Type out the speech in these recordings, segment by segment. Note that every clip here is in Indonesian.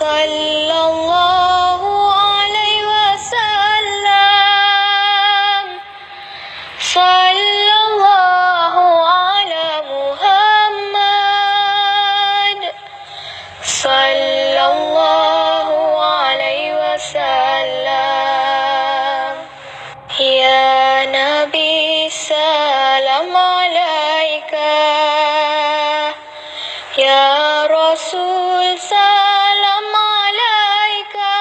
sallallahu alaihi wasallam. Sallallahu ala Muhammad. Sallallahu alaihi wasallam. Ya Nabi salam alaika, ya Rasul salam alaika,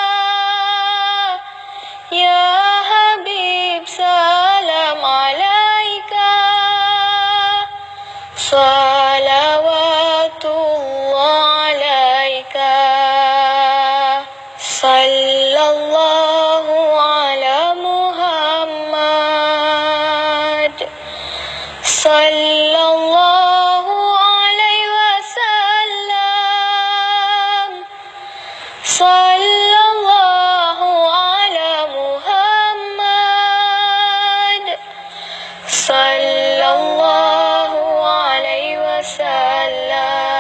ya Habib salam alaika, salawatullah alaika, sallallahu ala Muhammad, sallallahu alaihi wasallam, sallallahu ala Muhammad, sallallahu alaihi wasallam.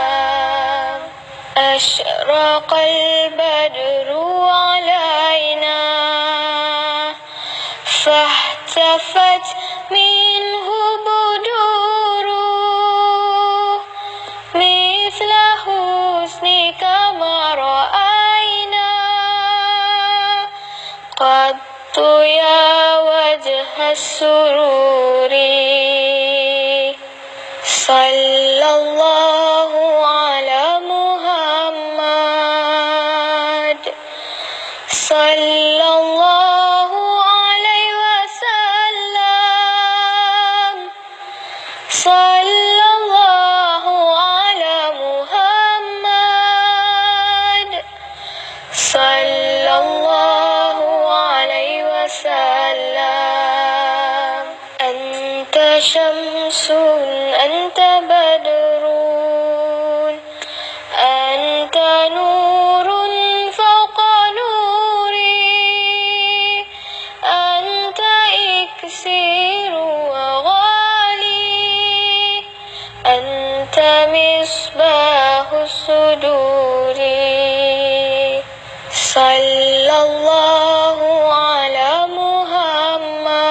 Ashraqal badru alaina, fahtafat minhu buduru, mithla husnika ma ra'ayna, qattu ya wajha sururi. Sallallahu ala Muhammad, sallallahu alaihi wasallam, sallallahu ala Muhammad, sallallahu alaihi wasallam. Anta syamsun, anta badrun, anta nurun fawqa nuri, anta iksiru wa ghali, anta misbahu suduri. Sallallahu ala Muhammad,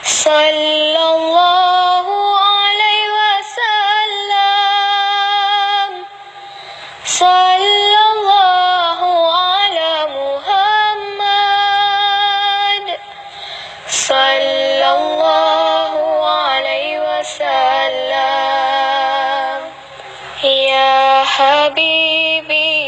sallallahu alaihi wasallam, sallallahu ala Muhammad, sallallahu alaihi wasallam. Ya Habibi